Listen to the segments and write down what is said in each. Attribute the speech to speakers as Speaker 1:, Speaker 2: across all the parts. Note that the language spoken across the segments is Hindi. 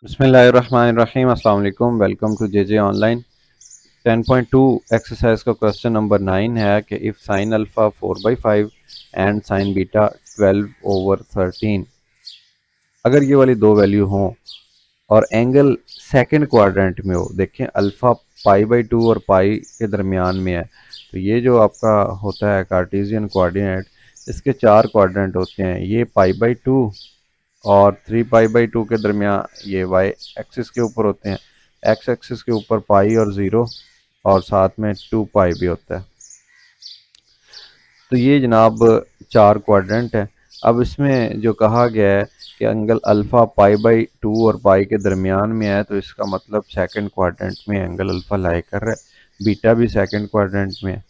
Speaker 1: बिस्मिल्लाहिर्रहमानिर्रहीम अस्सलाम वालेकुम। Welcome to JJ online. 10.2 exercise का क्वेश्चन नंबर 9 है कि if sine alpha 4/5 and sine beta 12/13, अगर ये वाली दो वैल्यू हों और एंगल सेकंड क्वाड्रेंट में हो। देखें अल्फ़ा π/2 और पाई के दरमियान में है, तो ये जो आपका होता है कार्टेशियन कोऑर्डिनेट, इसके चार क्वाड्रेंट होते हैं। ये π/2 और 3π/2 के दरमियान ये वाई एक्सिस के ऊपर होते हैं, एक्स एक्सिस के ऊपर पाई और ज़ीरो, और साथ में 2π भी होता है। तो ये जनाब चार क्वाड्रेंट है। अब इसमें जो कहा गया है कि एंगल अल्फ़ा π/2 और पाई के दरमियान में है, तो इसका मतलब सेकंड क्वाड्रेंट में एंगल अल्फ़ा लाई कर रहा है, बीटा भी सेकंड क्वाड्रेंट में है।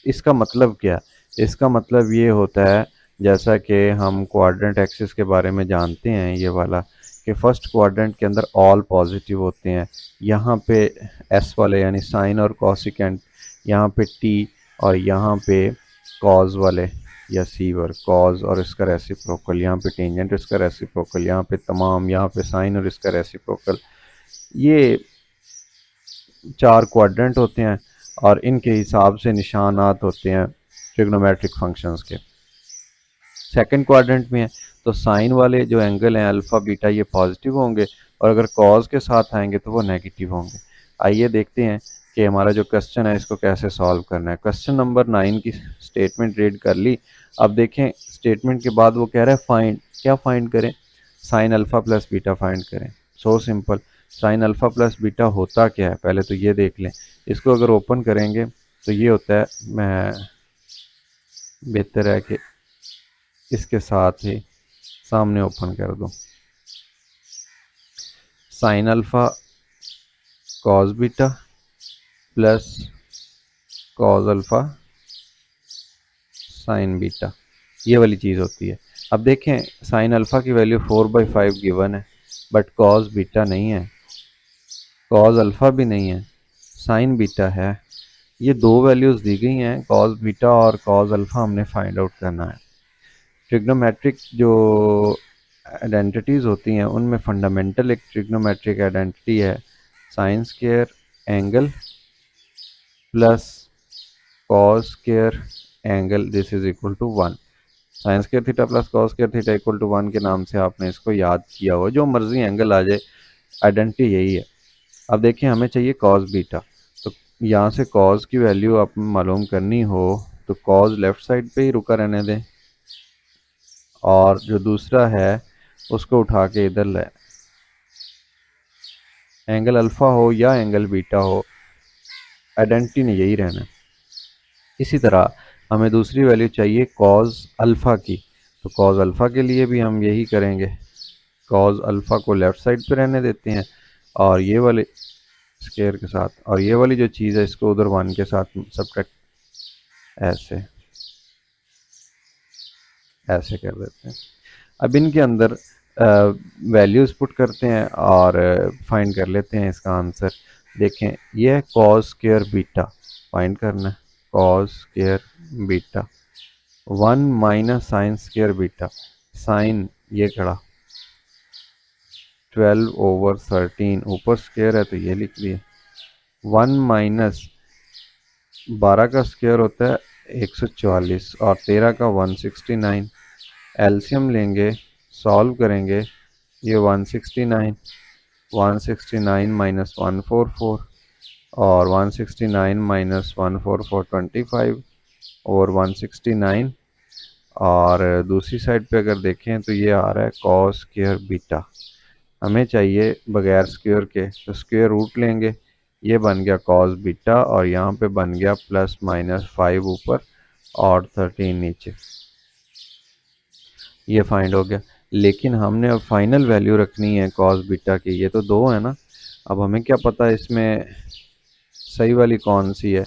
Speaker 1: इसका मतलब क्या? इसका मतलब ये होता है, जैसा कि हम क्वाड्रेंट एक्सिस के बारे में जानते हैं, ये वाला कि फर्स्ट क्वाड्रेंट के अंदर ऑल पॉजिटिव होते हैं। यहाँ पे एस वाले यानी साइन और कॉसिकेंट, यहाँ पे टी, और यहाँ पे कॉज वाले या सी वर कॉज और इसका रेसिप्रोकल, यहाँ पे टेंजेंट इसका रेसिप्रोकल, यहाँ पे तमाम, यहाँ पे साइन और इसका रेसिप्रोकल। ये चार क्वाड्रेंट होते हैं और इनके हिसाब से निशानात होते हैं ट्रिग्नोमेट्रिक फंक्शंस के। सेकंड क्वाड्रेंट में है तो साइन वाले जो एंगल हैं अल्फ़ा बीटा ये पॉजिटिव होंगे, और अगर कॉज के साथ आएंगे तो वो नेगेटिव होंगे। आइए देखते हैं कि हमारा जो क्वेश्चन है इसको कैसे सॉल्व करना है। क्वेश्चन नंबर 9 की स्टेटमेंट रीड कर ली। अब देखें स्टेटमेंट के बाद वो कह रहा है फाइंड, क्या फाइंड करें? Sine alpha plus beta find करें। So simple. Sine alpha plus beta होता क्या है पहले तो ये देख लें। इसको अगर ओपन करेंगे तो ये होता है, मैं बेहतर है कि इसके साथ ही सामने ओपन कर दूं। Sine alpha cos beta plus cos alpha sine beta, ये वाली चीज़ होती है। अब देखें साइन अल्फ़ा की वैल्यू 4/5 गिवन है, बट कॉस बीटा नहीं है, कॉस अल्फ़ा भी नहीं है, साइन बीटा है। ये दो वैल्यूज़ दी गई हैं, कॉस बीटा और कॉस अल्फ़ा हमने फाइंड आउट करना है। ट्रिग्नोमेट्रिक जो आइडेंटिटीज़ होती हैं उनमें फंडामेंटल एक ट्रिग्नोमेट्रिक आइडेंटिटी है, sine square angle plus cos square angle, this is equal to 1। Sine square theta plus cos square theta equal to 1 के नाम से आपने इसको याद किया हो, जो मर्जी एंगल आ जाए आइडेंटिटी यही है। अब देखिए हमें चाहिए कॉस बीटा, तो यहाँ से कॉस की वैल्यू आप मालूम करनी हो तो कॉस लेफ्ट साइड पे ही रुका रहने दें, और जो दूसरा है उसको उठा के इधर ले। एंगल अल्फ़ा हो या एंगल बीटा हो, आइडेंटिटी ने यही रहना। इसी तरह हमें दूसरी वैल्यू चाहिए कॉस अल्फ़ा की, तो कॉस अल्फ़ा के लिए भी हम यही करेंगे। कॉस अल्फ़ा को लेफ़्ट साइड पे रहने देते हैं और ये वाले स्क्वायर के साथ, और ये वाली जो चीज़ है इसको उधर 1 के साथ सब्ट्रैक्ट ऐसे ऐसे कर देते हैं। अब इनके अंदर वैल्यूज़ पुट करते हैं और फाइंड कर लेते हैं इसका आंसर। देखें ये है कॉस स्क्वायर बीटा, फाइंड करना है cos square beta 1 minus sine square beta, sine ये खड़ा 12/13, ऊपर स्क्वायर है तो ये लिख दिए, 1 माइनस 12 का स्क्वायर होता है 144 और 13 का 169। एलसीएम लेंगे, सॉल्व करेंगे, ये 169 माइनस 144 और 169 माइनस 144 25 और 169, और दूसरी साइड पे अगर देखें तो ये आ रहा है कॉस स्क्वायर बीटा। हमें चाहिए बगैर स्क्वायर के, तो स्क्वायर रूट लेंगे, ये बन गया कॉस बीटा और यहाँ पे बन गया प्लस माइनस 5 ऊपर और 13 नीचे, ये फाइंड हो गया। लेकिन हमने अब फाइनल वैल्यू रखनी है कॉस बीटा की, ये तो दो है ना। अब हमें क्या पता इसमें सही वाली कौन सी है,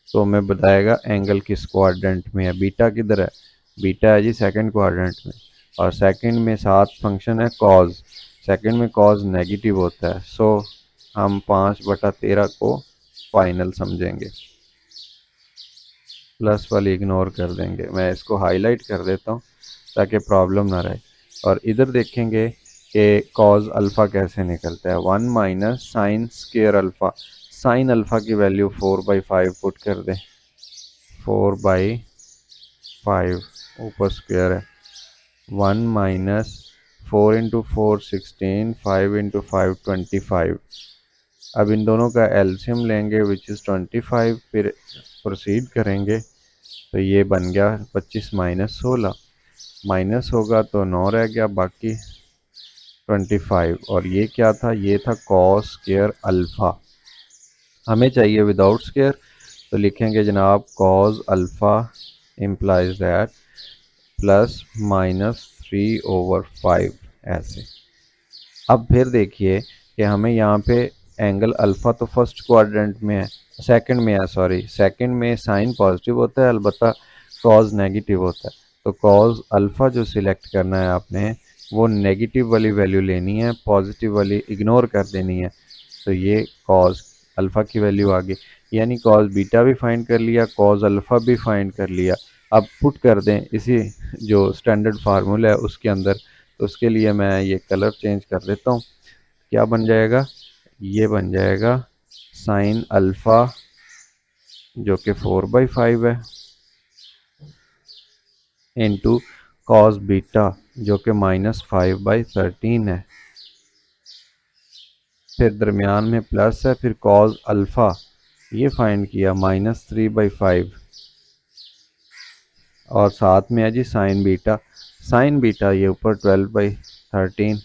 Speaker 1: तो हमें बताएगा एंगल किस क्वाड्रेंट में है। बीटा किधर है? बीटा है जी सेकंड क्वाड्रेंट में, और सेकंड में साथ फंक्शन है कॉज, सेकंड में कॉज नेगेटिव होता है। सो हम 5/13 को फाइनल समझेंगे, प्लस वाली इग्नोर कर देंगे। मैं इसको हाईलाइट कर देता हूँ ताकि प्रॉब्लम ना रहे। और इधर देखेंगे कि कॉज अल्फ़ा कैसे निकलता है। 1 minus sine square alpha, sine alpha की वैल्यू 4/5 पुट कर दें, 4/5 ऊपर स्क्वायर है, 1 माइनस 4 इंटू 4 16, 5 इंटू 5 25। अब इन दोनों का एलसीएम लेंगे विच इज़ 25, फिर प्रोसीड करेंगे तो ये बन गया 25 माइनस 16, माइनस होगा तो 9 रह गया, बाकी 25। और ये क्या था, ये था कॉस स्क्वायर अल्फ़ा। हमें चाहिए विदाउट स्क्वायर, तो लिखेंगे जनाब cos alpha implies that plus minus 3/5 ऐसे। अब फिर देखिए कि हमें यहाँ पे एंगल अल्फ़ा तो फर्स्ट क्वाड्रेंट में है, सेकंड में है, सॉरी सेकंड में साइन पॉजिटिव होता है, अलबत्ता कॉज नेगेटिव होता है। तो कॉज अल्फ़ा जो सिलेक्ट करना है आपने, वो नेगेटिव वाली वैल्यू लेनी है, पॉजिटिव वाली इग्नोर कर देनी है। तो ये कॉज अल्फ़ा की वैल्यू आ गई, यानी कॉज बीटा भी फाइंड कर लिया, कॉज अल्फ़ा भी फाइंड कर लिया। अब पुट कर दें इसी जो स्टैंडर्ड फार्मूला है उसके अंदर, तो उसके लिए मैं ये कलर चेंज कर देता हूँ। क्या बन जाएगा, ये बन जाएगा साइन अल्फ़ा जो कि 4/5 है इंटू कॉस बीटा जो कि -5/13 है, फिर दरमियान में प्लस है, फिर कॉस अल्फ़ा ये फाइंड किया -3/5, और साथ में है जी साइन बीटा, साइन बीटा ये ऊपर 12/13,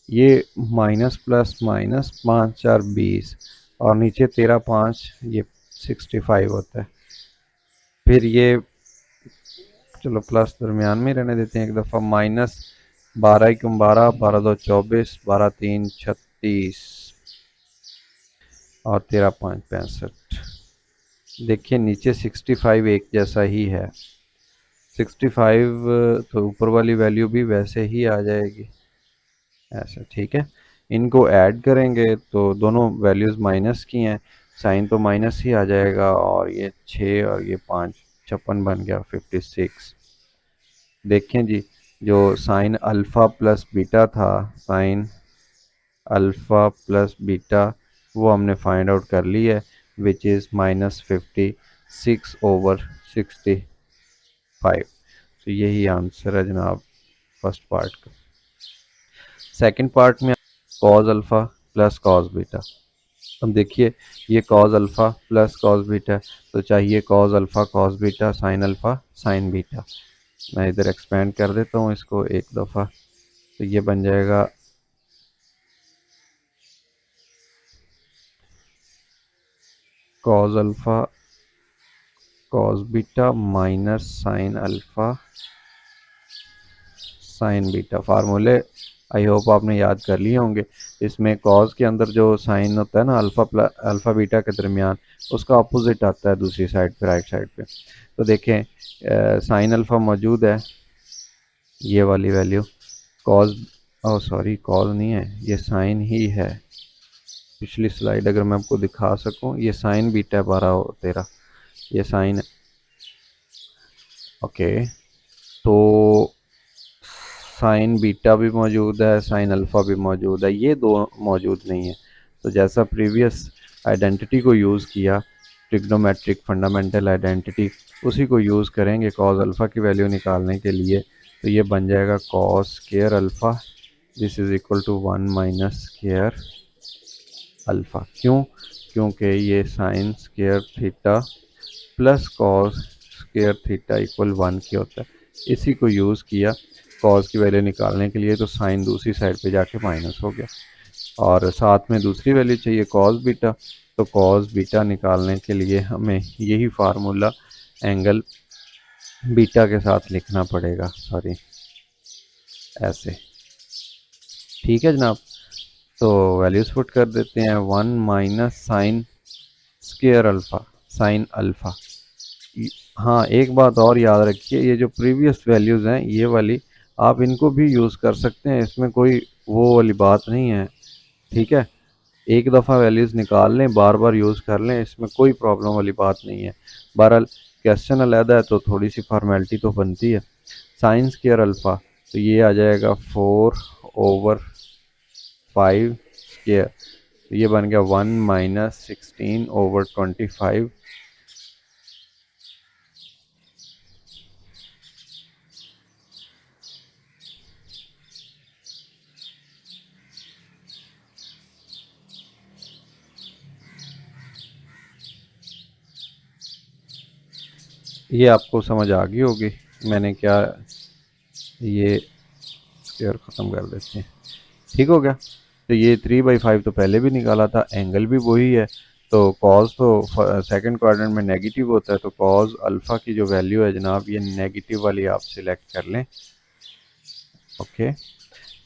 Speaker 1: ये माइनस प्लस माइनस 5 4 20 और नीचे 13 5 ये 65 होता है। फिर ये चलो प्लस दरमियान में रहने देते हैं एक दफ़ा, -12 × 12, 12 2 24, 12 3 36 और 13 5 65। देखिए नीचे 65 एक जैसा ही है, 65 तो ऊपर वाली वैल्यू भी वैसे ही आ जाएगी ऐसा, ठीक है। इनको ऐड करेंगे तो दोनों वैल्यूज़ माइनस की हैं, साइन तो माइनस ही आ जाएगा, और ये 6 और ये 5 56 बन गया 56। देखें जी, जो साइन अल्फ़ा प्लस बीटा था, साइन अल्फ़ा प्लस बीटा वो हमने फाइंड आउट कर ली है, विच इज़ -56/65। तो यही आंसर है जनाब फर्स्ट पार्ट का। सेकंड पार्ट में cause alpha plus cos beta. अब देखिए ये cause alpha plus cos beta, तो चाहिए cos alpha cos beta sine alpha sign beta. मैं इधर एक्सपेंड कर देता हूँ इसको एक दफ़ा, तो ये बन जाएगा cos alpha cos beta minus sign alpha sign beta. फार्मूले आई होप आपने याद कर लिए होंगे। इसमें कॉज के अंदर जो साइन होता है ना अल्फ़ा बीटा के दरमियान, उसका अपोजिट आता है दूसरी साइड पे, राइट साइड पे। तो देखें साइन अल्फ़ा मौजूद है, ये वाली वैल्यू, कॉज सॉरी कॉज नहीं है, ये साइन ही है। पिछली स्लाइड अगर मैं आपको दिखा सकूं, ये साइन बीटा 12 और 13, ये साइन है। ओके, तो साइन बीटा भी मौजूद है, साइन अल्फ़ा भी मौजूद है, ये दो मौजूद नहीं है। तो जैसा प्रीवियस आइडेंटिटी को यूज़ किया, ट्रिग्नोमेट्रिक फंडामेंटल आइडेंटिटी, उसी को यूज़ करेंगे कॉस अल्फ़ा की वैल्यू निकालने के लिए। तो ये बन जाएगा cos square alpha this is equal to 1 minus square alpha. क्यों? क्योंकि ये sine square theta plus cos square theta equal 1 की होता है। इसी को यूज़ किया कॉस की वैल्यू निकालने के लिए, तो साइन दूसरी साइड पे जाके माइनस हो गया, और साथ में दूसरी वैल्यू चाहिए कॉस बीटा। तो कॉस बीटा निकालने के लिए हमें यही फार्मूला एंगल बीटा के साथ लिखना पड़ेगा, सॉरी ऐसे, ठीक है जनाब। तो वैल्यूज पुट कर देते हैं, 1 minus sine square alpha sine alpha. हाँ एक बात और याद रखिए, ये जो प्रीवियस वैल्यूज़ हैं ये वाली, आप इनको भी यूज़ कर सकते हैं, इसमें कोई वो वाली बात नहीं है, ठीक है। एक दफ़ा वैल्यूज़ निकाल लें, बार बार यूज़ कर लें, इसमें कोई प्रॉब्लम वाली बात नहीं है। बहरहाल क्वेश्चन अलहदा है तो थोड़ी सी फॉर्मेलिटी तो बनती है। साइन स्क्वायर अल्फ़ा, तो ये आ जाएगा 4/5 स्क्वायर, तो ये बन गया 1 - 16/25। ये आपको समझ आ गई होगी मैंने क्या, ये स्क्वायर ख़त्म कर देते हैं, ठीक हो गया। तो ये 3/5 तो पहले भी निकाला था, एंगल भी वही है, तो कॉज तो सेकंड क्वाड्रेंट में नेगेटिव होता है, तो कॉज अल्फ़ा की जो वैल्यू है जनाब ये नेगेटिव वाली आप सिलेक्ट कर लें। ओके,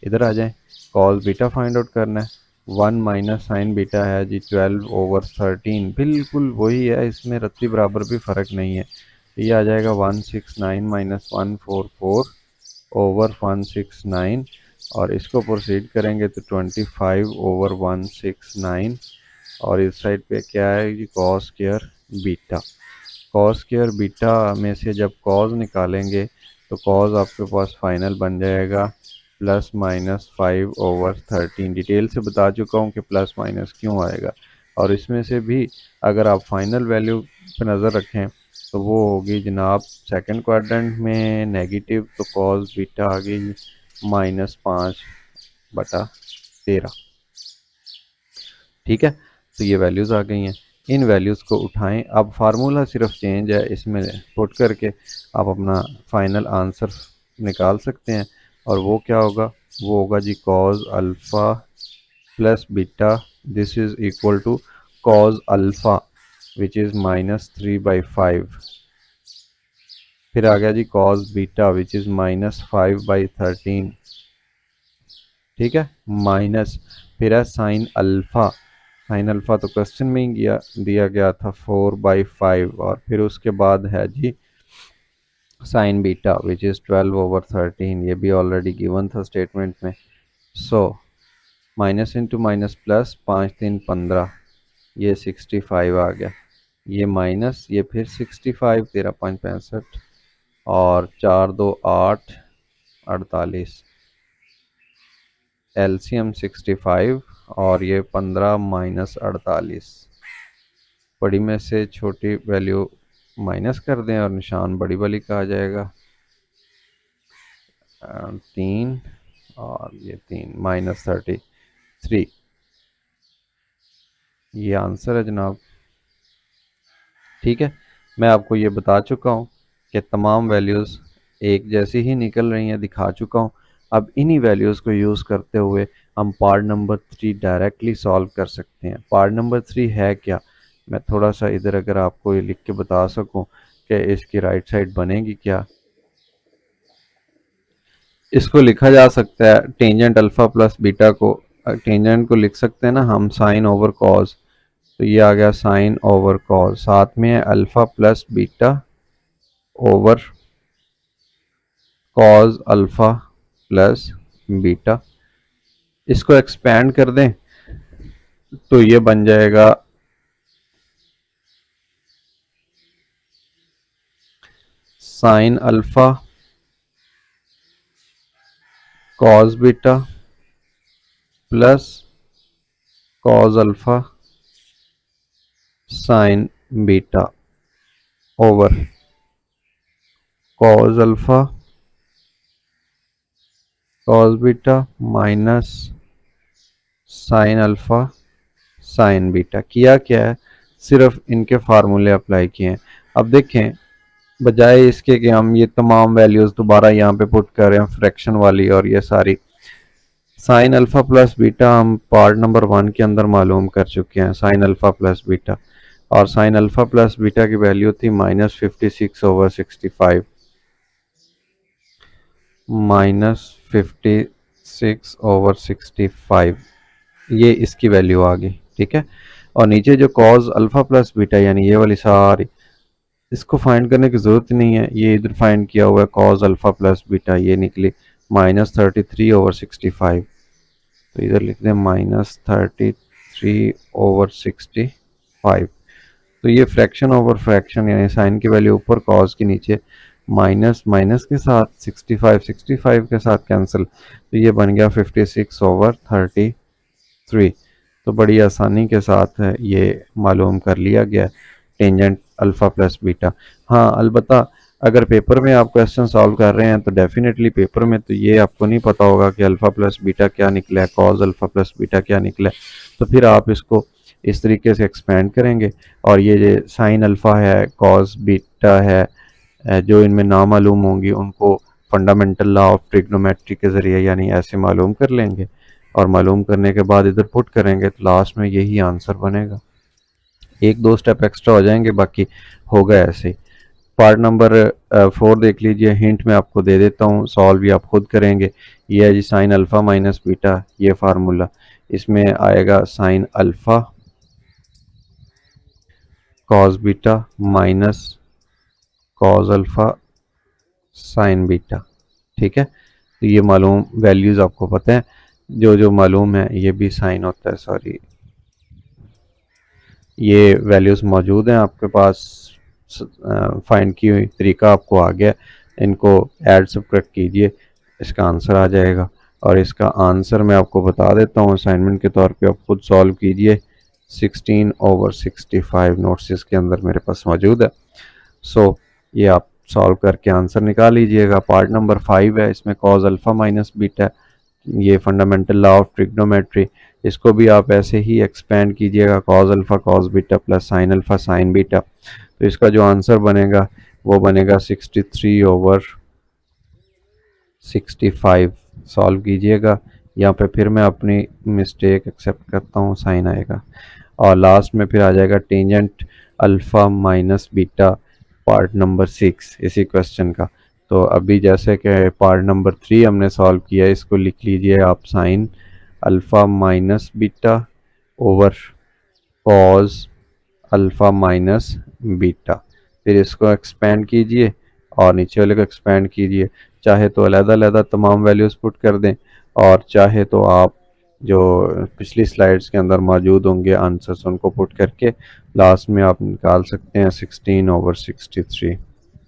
Speaker 1: इधर आ जाएं, कॉज बीटा फाइंड आउट करना है। 1 माइनस साइन बीटा है जी 12/13, बिल्कुल वही है, इसमें रत्ती बराबर भी फ़र्क नहीं है। ये आ जाएगा 169 माइनस 144/169, और इसको प्रोसीड करेंगे तो 25/169, और इस साइड पे क्या है जी cos square beta. Cos square beta में से जब कॉज निकालेंगे तो कॉज आपके पास फाइनल बन जाएगा +-5/13। डिटेल से बता चुका हूँ कि प्लस माइनस क्यों आएगा, और इसमें से भी अगर आप फाइनल वैल्यू पर नज़र रखें तो वो होगी जनाब सेकंड क्वाड्रेंट में नेगेटिव, तो कॉस बीटा आ गई -5/13। ठीक है, तो ये वैल्यूज़ आ गई हैं, इन वैल्यूज़ को उठाएं। अब फार्मूला सिर्फ चेंज है, इसमें पुट करके आप अपना फाइनल आंसर निकाल सकते हैं, और वो क्या होगा, वो होगा जी cos alpha plus beta, this is equal to cos alpha which is -3/5, फिर आ गया जी कॉज बीटा विच इज़ -5/13, ठीक है, माइनस, फिर है साइन अल्फ़ा, साइन अल्फ़ा तो क्वेश्चन में ही दिया गया था 4/5, और फिर उसके बाद है जी साइन बीटा विच इज़ 12/13, ये भी ऑलरेडी गिवन था स्टेटमेंट में। So minus into minus plus, 5×3 = 15, ये 65 आ गया, ये माइनस, ये फिर 65, 13×5 = 65, और 4×2 = 8, 48, एलसीएम 65, और ये 15 - 48, बड़ी में से छोटी वैल्यू माइनस कर दें और निशान बड़ी वाली का आ जाएगा 3, और ये 3 -33, ये आंसर है जनाब। ठीक है, मैं आपको ये बता चुका हूँ कि तमाम वैल्यूज़ एक जैसी ही निकल रही हैं, दिखा चुका हूँ। अब इन्हीं वैल्यूज़ को यूज़ करते हुए हम पार्ट नंबर 3 डायरेक्टली सॉल्व कर सकते हैं। पार्ट नंबर 3 है क्या, मैं थोड़ा सा इधर अगर आपको ये लिख के बता सकूं कि इसकी राइट साइड बनेगी क्या, इसको लिखा जा सकता है टेंजेंट अल्फ़ा प्लस बीटा को, टेंजेंट को लिख सकते हैं ना हम साइन ओवर कॉस, तो ये आ गया साइन ओवर कॉस, साथ में है alpha plus beta over cos alpha plus beta. इसको एक्सपेंड कर दें तो ये बन जाएगा sine alpha cos beta plus cos alpha sine beta over cos alpha cos beta minus sign alpha sign beta. किया क्या है, सिर्फ इनके फार्मूले अप्लाई किए हैं। अब देखें, बजाय इसके कि हम ये तमाम वैल्यूज़ दोबारा यहाँ पे पुट कर रहे हैं फ्रैक्शन वाली, और ये सारी साइन अल्फ़ा प्लस बीटा हम पार्ट नंबर 1 के अंदर मालूम कर चुके हैं, साइन अल्फ़ा प्लस बीटा, और साइन अल्फ़ा प्लस बीटा की वैल्यू थी -56/65, -56/65, ये इसकी वैल्यू आ गई। ठीक है, और नीचे जो कॉज अल्फ़ा प्लस बीटा यानी ये वाली सारी, इसको फाइंड करने की ज़रूरत नहीं है, ये इधर फाइंड किया हुआ है कॉज अल्फ़ा प्लस बीटा, ये निकली -33/65, तो इधर लिख दें -33/65, तो ये फ्रैक्शन ओवर फ्रैक्शन यानी साइन की वैल्यू ऊपर कॉज के नीचे, माइनस माइनस के साथ 65 के साथ कैंसिल, तो ये बन गया 56/33। तो बड़ी आसानी के साथ ये मालूम कर लिया गया टेंजेंट अल्फ़ा प्लस बीटा। हाँ अलबत्ता अगर पेपर में आप क्वेश्चन सॉल्व कर रहे हैं तो डेफिनेटली पेपर में तो ये आपको नहीं पता होगा कि अल्फ़ा प्लस बीटा क्या निकला है, कॉज अल्फ़ा प्लस बीटा क्या निकला है, तो फिर आप इसको इस तरीके से एक्सपेंड करेंगे और ये साइन अल्फ़ा है, कॉज बीटा है, जो इनमें ना मालूम होंगी उनको फंडामेंटल लॉ ऑफ ट्रिग्नोमेट्री के ज़रिए यानी ऐसे मालूम कर लेंगे और मालूम करने के बाद इधर पुट करेंगे तो लास्ट में यही आंसर बनेगा। एक दो स्टेप एक्स्ट्रा हो जाएंगे, बाकी होगा ऐसे ही। पार्ट नंबर 4 देख लीजिए, हिंट में आपको दे देता हूँ, सॉल्व भी आप खुद करेंगे। ये है जी साइन अल्फ़ा माइनस बीटा, ये फार्मूला, इसमें आएगा sine alpha cos beta minus cos alpha sine beta. ठीक है, तो ये मालूम वैल्यूज़ आपको पता है, जो जो मालूम है ये भी साइन होता है, सॉरी ये वैल्यूज़ मौजूद हैं आपके पास, फाइंड की हुई तरीका आपको आ गया, इनको ऐड सब्ट्रैक्ट कीजिए, इसका आंसर आ जाएगा। और इसका आंसर मैं आपको बता देता हूँ असाइनमेंट के तौर पे, आप खुद सॉल्व कीजिए। 16/65 नोट्स इसके अंदर मेरे पास मौजूद है। सो ये आप सॉल्व करके आंसर निकाल लीजिएगा। पार्ट नंबर 5 है, इसमें कॉज अल्फ़ा माइनस बीटा, ये फंडामेंटल लॉ ऑफ ट्रिग्नोमेट्री, इसको भी आप ऐसे ही एक्सपेंड कीजिएगा, cos alpha cos beta plus sign alpha sign beta. तो इसका जो आंसर बनेगा वो बनेगा 63/65। सॉल्व कीजिएगा, यहाँ पे फिर मैं अपनी मिस्टेक एक्सेप्ट करता हूँ, साइन आएगा और लास्ट में फिर आ जाएगा tangent alpha minus beta, part number 6 इसी क्वेश्चन का। तो अभी जैसे कि पार्ट नंबर 3 हमने सॉल्व किया, इसको लिख लीजिए आप sine alpha minus beta over cos alpha minus beta, फिर इसको एक्सपेंड कीजिए और नीचे वाले को एक्सपेंड कीजिए, चाहे तो अलग-अलग तमाम वैल्यूज़ पुट कर दें और चाहे तो आप जो पिछली स्लाइड्स के अंदर मौजूद होंगे आंसर्स उनको पुट करके लास्ट में आप निकाल सकते हैं 16/63,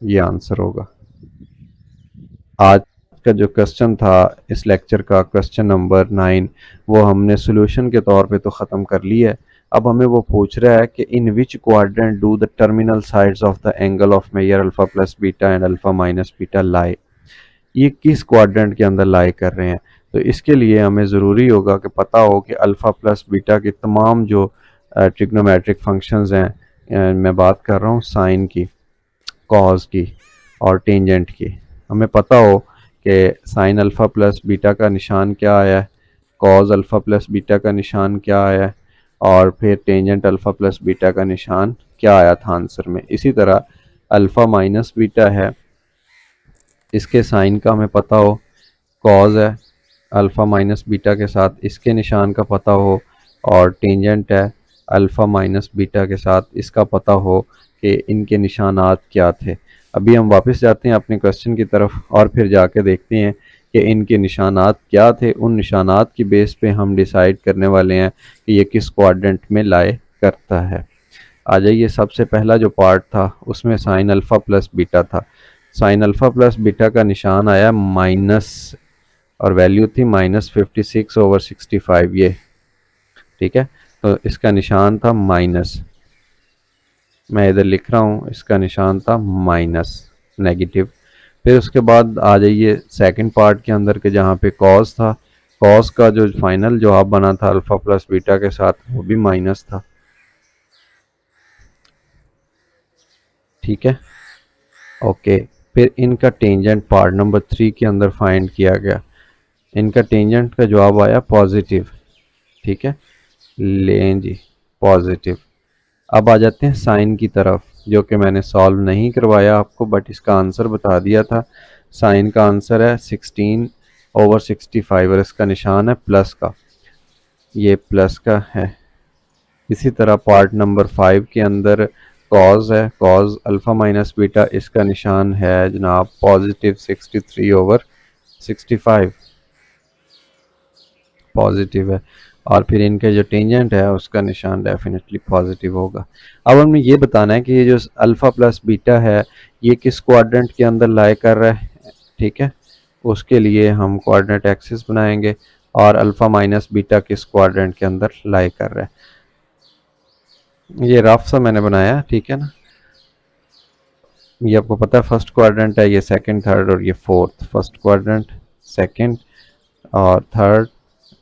Speaker 1: ये आंसर होगा। आज का जो क्वेश्चन था इस लेक्चर का, क्वेश्चन नंबर 9, वो हमने सोल्यूशन के तौर पे तो ख़त्म कर लिया है। अब हमें वो पूछ रहा है कि in which quadrant do the terminal sides of the angle of measure alpha plus beta and alpha minus beta lie, ये किस क्वाड्रेंट के अंदर लाई कर रहे हैं। तो इसके लिए हमें ज़रूरी होगा कि पता हो कि अल्फ़ा प्लस बीटा के तमाम जो ट्रिग्नोमेट्रिक फंक्शंस हैं, मैं बात कर रहा हूँ साइन की, कॉज की और टेंजेंट की, हमें पता हो कि साइन अल्फ़ा प्लस बीटा का निशान क्या आया है, कॉज अल्फ़ा प्लस बीटा का निशान क्या आया है और फिर टेंजेंट अल्फ़ा प्लस बीटा का निशान क्या आया था आंसर में। इसी तरह अल्फ़ा माइनस बीटा है, इसके साइन का हमें पता हो, कॉज है अल्फ़ा माइनस बीटा के साथ इसके निशान का पता हो और टेंजेंट है अल्फ़ा माइनस बीटा के साथ इसका पता हो कि इनके निशानात क्या थे। अभी हम वापस जाते हैं अपने क्वेश्चन की तरफ और फिर जाके देखते हैं कि इनके निशानात क्या थे। उन निशानात की बेस पे हम डिसाइड करने वाले हैं कि ये किस क्वाड्रेंट में लाए करता है। आ जाइए, सबसे पहला जो पार्ट था उसमें साइन अल्फ़ा प्लस बीटा था। साइन अल्फ़ा प्लस बीटा का निशान आया माइनस और वैल्यू थी -56/65 ये, ठीक है, तो इसका निशान था माइनस, मैं इधर लिख रहा हूँ, इसका निशान था माइनस नेगेटिव। फिर उसके बाद आ जाइए सेकंड पार्ट के अंदर के जहाँ पे कॉस था, कॉस का जो फाइनल जवाब बना था अल्फ़ा प्लस बीटा के साथ वो भी माइनस था। ठीक है, ओके। फिर इनका टेंजेंट पार्ट नंबर 3 के अंदर फाइंड किया गया, इनका टेंजेंट का जवाब आया पॉजिटिव। ठीक है, लें जी पॉजिटिव। अब आ जाते हैं साइन की तरफ, जो कि मैंने सॉल्व नहीं करवाया आपको बट इसका आंसर बता दिया था। साइन का आंसर है 16/65 और इसका निशान है प्लस का, ये प्लस का है। इसी तरह पार्ट नंबर 5 के अंदर कॉज है, कॉज अल्फ़ा माइनस बीटा, इसका निशान है जनाब पॉजिटिव 63/65 पॉजिटिव है। और फिर इनके जो टेंजेंट है उसका निशान डेफिनेटली पॉजिटिव होगा। अब हमें ये बताना है कि ये जो अल्फ़ा प्लस बीटा है ये किस क्वाड्रेंट के अंदर लाई कर रहा है, ठीक है। उसके लिए हम कोऑर्डिनेट एक्सिस बनाएंगे और अल्फ़ा माइनस बीटा किस क्वाड्रेंट के अंदर लाई कर रहा है। ये रफ सा मैंने बनाया, ठीक है ना। ये आपको पता है फर्स्ट क्वाड्रेंट है, ये सेकंड थर्ड और ये फोर्थ, फर्स्ट क्वाड्रेंट सेकंड और थर्ड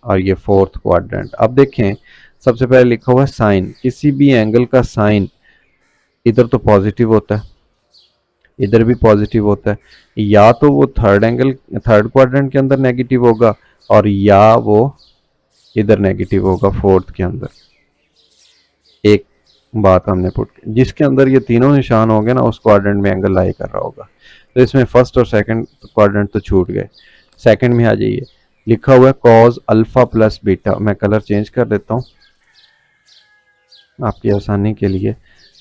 Speaker 1: और ये फोर्थ क्वाड्रेंट। अब देखें सबसे पहले लिखा हुआ है साइन, किसी भी एंगल का साइन इधर तो पॉजिटिव होता है, इधर भी पॉजिटिव होता है, या तो वो थर्ड क्वाड्रेंट के अंदर नेगेटिव होगा और या वो इधर नेगेटिव होगा फोर्थ के अंदर। एक बात हमने पुट जिसके अंदर ये तीनों निशान होंगे ना उस क्वाड्रेंट में एंगल लाई कर रहा होगा। तो इसमें फर्स्ट और सेकंड क्वाड्रेंट तो छूट गए। सेकंड में आ जाइए, लिखा हुआ है कॉज अल्फा प्लस बीटा। मैं कलर चेंज कर देता हूँ आपकी आसानी के लिए।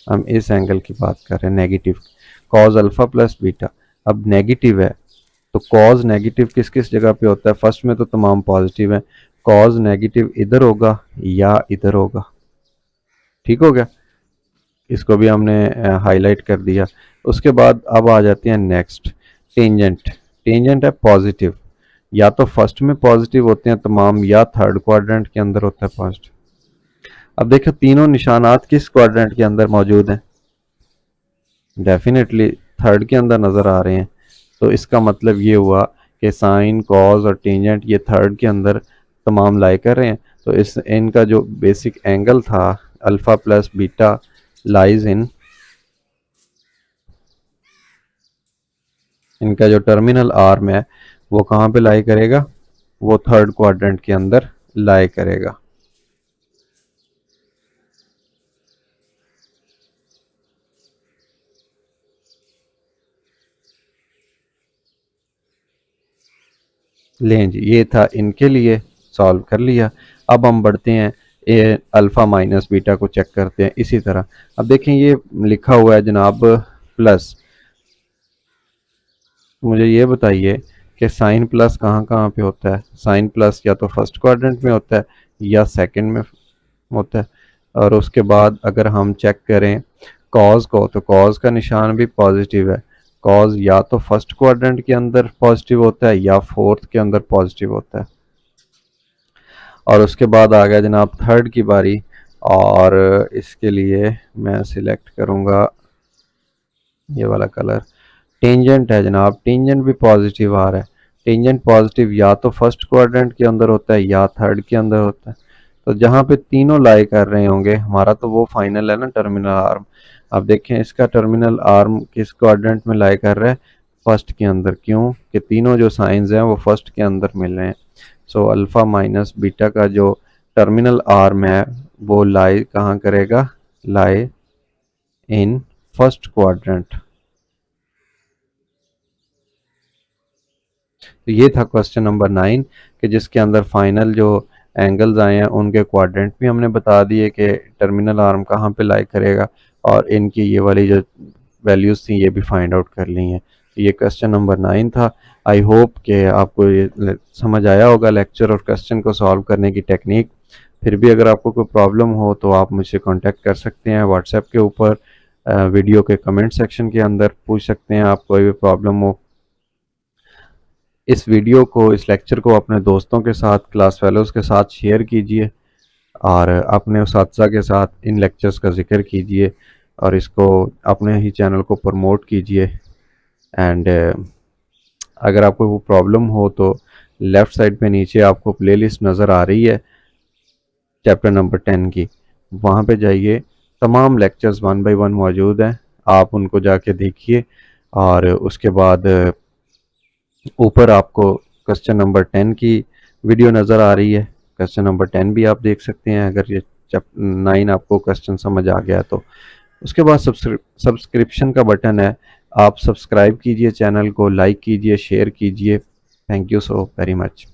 Speaker 1: हम इस एंगल की बात कर रहे हैं negative, cause alpha plus beta. अब नेगेटिव है तो कॉज नेगेटिव किस किस जगह पे होता है, फर्स्ट में तो तमाम पॉजिटिव है, कॉज नेगेटिव इधर होगा या इधर होगा, ठीक हो गया। इसको भी हमने हाईलाइट कर दिया। उसके बाद अब आ जाते हैं नेक्स्ट टेंजेंट। टेंजेंट है पॉजिटिव, या तो फर्स्ट में पॉजिटिव होते हैं तमाम या थर्ड क्वाड्रेंट के अंदर होता है पॉजिटिव। अब देखो तीनों निशानात किस क्वाड्रेंट के अंदर मौजूद हैं, डेफिनेटली थर्ड के अंदर नज़र आ रहे हैं। तो इसका मतलब ये हुआ कि साइन कॉज और टेंजेंट ये थर्ड के अंदर तमाम लाई कर रहे हैं। तो इस इनका जो बेसिक एंगल था alpha plus beta lies in, इनका जो टर्मिनल आर्म है वो कहाँ पे लाई करेगा, वो थर्ड क्वाड्रेंट के अंदर लाई करेगा। लें जी, ये था इनके लिए, सॉल्व कर लिया। अब हम बढ़ते हैं ये अल्फ़ा माइनस बीटा को चेक करते हैं इसी तरह। अब देखें ये लिखा हुआ है जनाब प्लस, मुझे ये बताइए कि साइन प्लस कहाँ कहाँ पे होता है। साइन प्लस या तो फर्स्ट क्वाड्रेंट में होता है या सेकंड में होता है। और उसके बाद अगर हम चेक करें कॉज को, तो कॉज का निशान भी पॉजिटिव है। कॉज या तो फर्स्ट क्वाड्रेंट के अंदर पॉजिटिव होता है या फोर्थ के अंदर पॉजिटिव होता है। और उसके बाद आ गया जनाब थर्ड की बारी, और इसके लिए मैं सिलेक्ट करूँगा ये वाला कलर। टेंजेंट है जनाब, टेंजेंट भी पॉजिटिव आ रहा है। टेंजेंट पॉजिटिव या तो फर्स्ट क्वाड्रेंट के अंदर होता है या थर्ड के अंदर होता है। तो जहाँ पे तीनों लाई कर रहे होंगे हमारा तो वो फाइनल है ना टर्मिनल आर्म। अब देखें इसका टर्मिनल आर्म किस क्वाड्रेंट में लाई कर रहा है, फर्स्ट के अंदर। क्यों कि तीनों जो साइंस हैं वो फर्स्ट के अंदर मिल रहे हैं। सो अल्फ़ा माइनस बीटा का जो टर्मिनल आर्म है वो लाई कहाँ करेगा, लाई इन फर्स्ट क्वाड्रेंट। तो ये था क्वेश्चन नंबर 9 कि जिसके अंदर फाइनल जो एंगल्स आए हैं उनके क्वाड्रेंट भी हमने बता दिए कि टर्मिनल आर्म कहाँ पे लाई करेगा, और इनकी ये वाली जो वैल्यूज़ थी ये भी फाइंड आउट कर ली हैं। तो ये क्वेश्चन नंबर 9 था। आई होप कि आपको ये समझ आया होगा लेक्चर और क्वेश्चन को सॉल्व करने की टेक्निक। फिर भी अगर आपको कोई प्रॉब्लम हो तो आप मुझसे कॉन्टेक्ट कर सकते हैं व्हाट्सएप के ऊपर, वीडियो के कमेंट सेक्शन के अंदर पूछ सकते हैं आप कोई भी प्रॉब्लम हो। इस वीडियो को, इस लेक्चर को अपने दोस्तों के साथ, क्लास फेलोज़ के साथ शेयर कीजिए और अपने उस्ताद के साथ इन लेक्चर्स का जिक्र कीजिए और इसको अपने ही चैनल को प्रमोट कीजिए। एंड अगर आपको कोई प्रॉब्लम हो तो लेफ़्ट साइड पे नीचे आपको प्लेलिस्ट नज़र आ रही है चैप्टर नंबर 10 की, वहाँ पे जाइए, तमाम लेक्चर्स 1 बाय 1 मौजूद हैं, आप उनको जाके देखिए। और उसके बाद ऊपर आपको क्वेश्चन नंबर 10 की वीडियो नज़र आ रही है, क्वेश्चन नंबर 10 भी आप देख सकते हैं अगर ये 9 आपको क्वेश्चन समझ आ गया तो। उसके बाद सब्सक्रिप्शन का बटन है, आप सब्सक्राइब कीजिए, चैनल को लाइक कीजिए, शेयर कीजिए। Thank you so very much.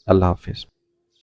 Speaker 1: अल्लाह हाफिज़।